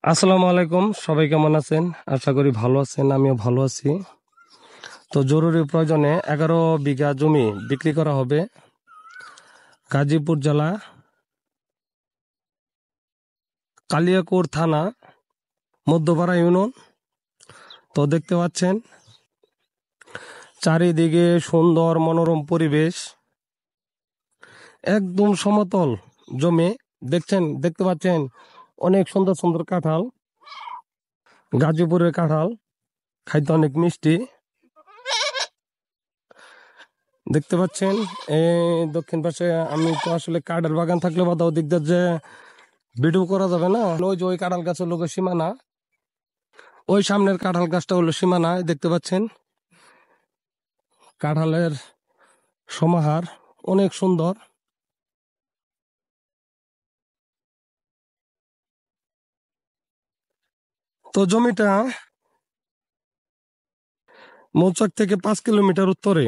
আসসালামু আলাইকুম, সবাই কেমন আছেন? আশা করি ভালো আছেন, আমিও ভালো আছি। তো জরুরি প্রয়োজনে 11 বিঘা জমি বিক্রি করা হবে গাজীপুর জেলা কালিয়াকৈর থানা মধ্যপাড়া ইউনিয়ন। তো দেখতে পাচ্ছেন চারিদিকে সুন্দর মনোরম পরিবেশ, একদম সমতল জমি। দেখতে পাচ্ছেন অনেক সুন্দর সুন্দর কাঁঠাল, গাজীপুরের কাঁঠাল খাইতে অনেক মিষ্টি। দেখতে পাচ্ছেন এই দক্ষিণ পাশে, আমি তো আসলে কাঠের বাগান থাকলে বা ওদিক দিয়ে যে ভিডিও করা যাবে না, ওই যে ওই কাঁঠাল গাছ হলো সীমানা, ওই সামনের কাঁঠাল গাছটা হলো সীমানা। দেখতে পাচ্ছেন কাঁঠালের সমাহার অনেক সুন্দর। তো জমিটা মৌচাক থেকে 5 কিলোমিটার উত্তরে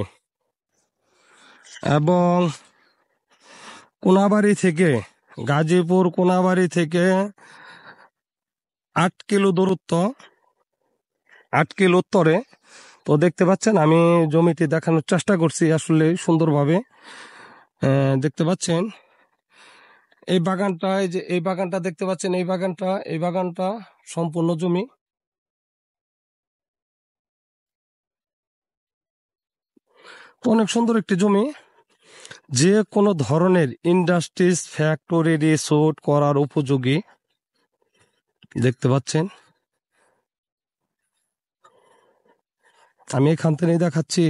এবং কোনাবাড়ি থেকে, গাজীপুর কোনাবাড়ি থেকে 8 কিলো দূরত্ব, 8 কিলো উত্তরে। তো দেখতে পাচ্ছেন আমি জমিটি দেখানোর চেষ্টা করছি আসলে সুন্দরভাবে। দেখতে পাচ্ছেন এই বাগানটা, এই বাগানটা দেখতে পাচ্ছেন, এই বাগানটা সম্পূর্ণ জমি। তো অনেক সুন্দর একটি জমি, যে কোনো ধরনের ইন্ডাস্ট্রিজ, ফ্যাক্টরি, রিসোর্ট করার উপযোগী। দেখতে পাচ্ছেন আমি এখান থেকে দেখাচ্ছি।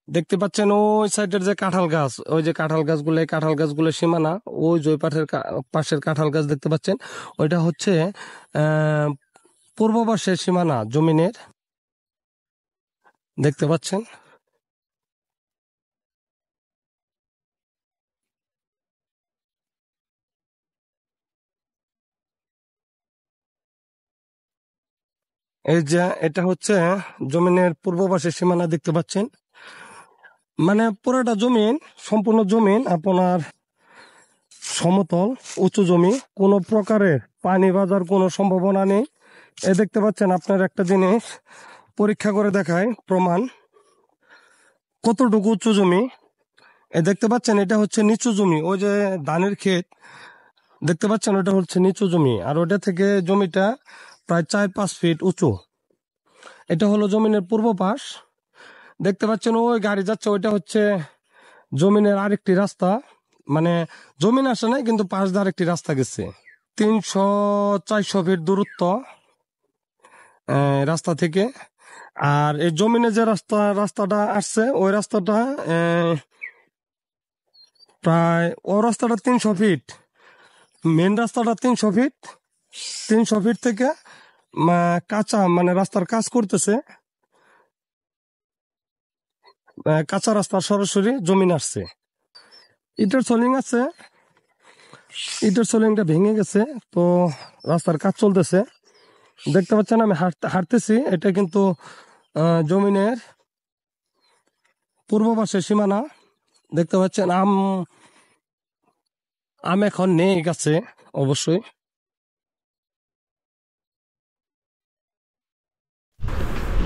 দেখতে পাচ্ছেন ওই সাইডের যে কাঁঠাল গাছ, ওই যে কাঁঠাল গাছগুলো সীমানা, ওই যে পাশের কাঁঠাল গাছ দেখতে পাচ্ছেন, ওইটা হচ্ছে পূর্ব পাশের সীমানা জমিনের। দেখতে পাচ্ছেন এই যে এটা হচ্ছে জমিনের পূর্ব পাশের সীমানা। দেখতে পাচ্ছেন মানে পুরোটা জমিন, সম্পূর্ণ জমিন আপনার সমতল উঁচু জমি, কোনো প্রকারের পানি বাজার কোনো সম্ভাবনা নেই। দেখতে পাচ্ছেন আপনার একটা জিনিস পরীক্ষা করে দেখায় প্রমাণ কতটুকু উঁচু জমি। দেখতে পাচ্ছেন এটা হচ্ছে নিচু জমি, ওই যে ধানের ক্ষেত দেখতে পাচ্ছেন, ওটা হচ্ছে নিচু জমি। আর ওটা থেকে জমিটা প্রায় 4-5 ফিট উঁচু। এটা হলো জমিনের পূর্ব পাশ। দেখতে পাচ্ছেন ওই গাড়ি যাচ্ছে, ওইটা হচ্ছে জমিনের আরেকটি রাস্তা, মানে জমিন আসে নাই কিন্তু পাশ দিয়ে আরেকটি রাস্তা গেছে। 300-400 ফিট দূরত্ব রাস্তা থেকে। আর এই জমিনে যে রাস্তাটা আসছে, ওই রাস্তাটা প্রায়, ও রাস্তাটা 300 ফিট, মেন রাস্তাটা 300 ফিট। 300 ফিট থেকে কাঁচা, মানে রাস্তার কাজ করতেছে, কাঁচা রাস্তা সরাসরি জমিন আসছে। ইটের সোলিং আছে, ইটের সোলিংটা ভেঙে গেছে, তো রাস্তার কাজ চলতেছে। দেখতে পাচ্ছেন আমি হাঁটতেছি, এটা কিন্তু জমিনের পূর্ব পাশের সীমানা। দেখতে পাচ্ছেন আম এখন নেই গাছে অবশ্যই।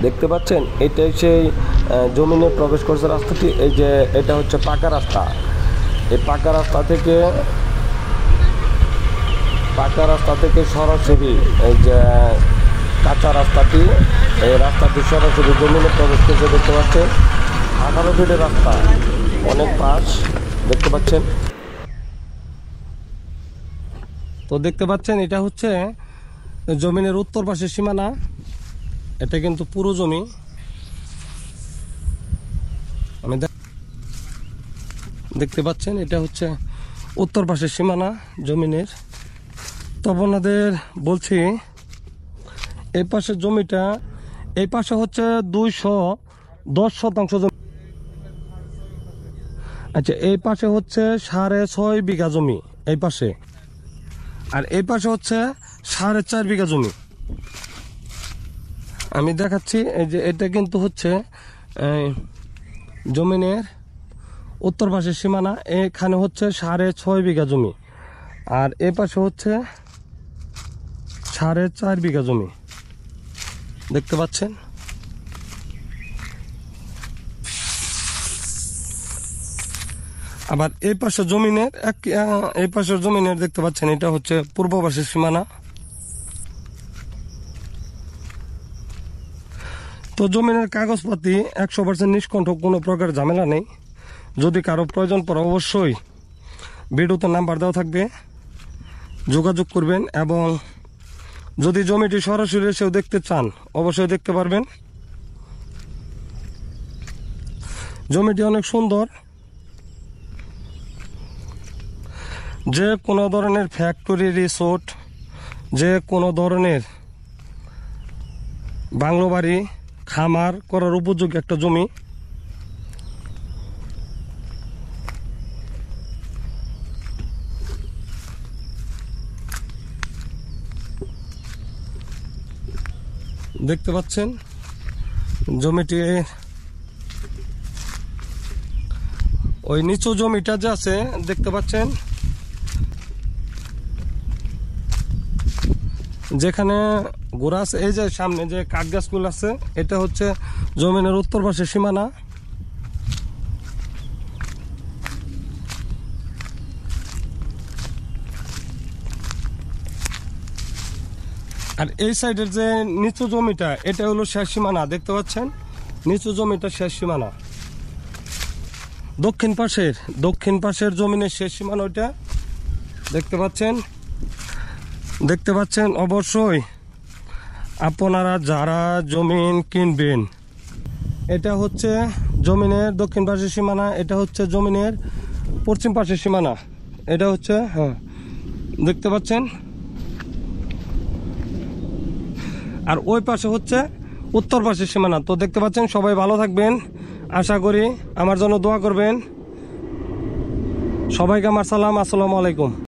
দেখতে পাচ্ছেন এটাই সেই জমিনে প্রবেশ করছে রাস্তাটি। এই যে এটা হচ্ছে পাকা রাস্তা, এই পাকা রাস্তা থেকে সরাসরি এই যে কাঁচা রাস্তাটি, এই রাস্তাটি সরাসরি জমিনে প্রবেশ করছে। দেখতে পাচ্ছেন 18 ফিটের রাস্তা, অনেক পাশ। দেখতে পাচ্ছেন, তো দেখতে পাচ্ছেন এটা হচ্ছে জমিনের উত্তর পাশের সীমানা। এটা কিন্তু পুরো জমি, আমি দেখতে পাচ্ছেন এটা হচ্ছে উত্তর পাশের সীমানা জমিনের। তো আপনাদের বলছি এই পাশের জমিটা, এই পাশে হচ্ছে 210 শতাংশ জমি। আচ্ছা, এই পাশে হচ্ছে 6.5 বিঘা জমি এই পাশে, আর এই পাশে হচ্ছে 4.5 বিঘা জমি। আমি দেখাচ্ছি, এই যে এটা কিন্তু হচ্ছে জমিনের উত্তর পাশের সীমানা। এখানে হচ্ছে 6.5 বিঘা জমি, আর এ পাশে হচ্ছে 4.5 বিঘা জমি দেখতে পাচ্ছেন। আবার এই পাশের জমিনের দেখতে পাচ্ছেন এটা হচ্ছে পূর্ব পাশের সীমানা। তো জমিনের কাগজপাতি 100% নিষ্কণ্ঠক, কোনো প্রকার ঝামেলা নেই। যদি কারো প্রয়োজন পড়ে অবশ্যই ভিডিওতে নাম্বার দেওয়া থাকবে, যোগাযোগ করবেন। এবং যদি জমিটি সরাসরি এসেও দেখতে চান অবশ্যই দেখতে পারবেন। জমিটি অনেক সুন্দর, যে কোনো ধরনের ফ্যাক্টরি, রিসোর্ট, যে কোনো ধরনের বাংলো বাড়ি, খামার করার উপযোগী একটা জমি। দেখতে পাচ্ছেন জমিটি, ওই নিচু জমিটা যে আছে দেখতে পাচ্ছেন, যেখানে গোড়া আছে, এই যে সামনে যে কাঠ গাছগুলো আছে, এটা হচ্ছে জমিনের উত্তর পাশের সীমানা। আর এই সাইডের যে নিচু জমিটা, এটা হলো শেষ সীমানা। দেখতে পাচ্ছেন নিচু জমিটা শেষ সীমানা। দক্ষিণ পাশের জমিনের শেষ সীমানা ওইটা দেখতে পাচ্ছেন। অবশ্যই আপনারা যারা জমিন কিনবেন, এটা হচ্ছে জমিনের দক্ষিণ পাশের সীমানা, এটা হচ্ছে জমিনের পশ্চিম পাশের সীমানা। এটা হচ্ছে, হ্যাঁ দেখতে পাচ্ছেন। আর ওই পাশে হচ্ছে উত্তর পাশের সীমানা। তো দেখতে পাচ্ছেন, সবাই ভালো থাকবেন, আশা করি আমার জন্য দোয়া করবেন। সবাইকে আমার সালাম, আসসালামু আলাইকুম।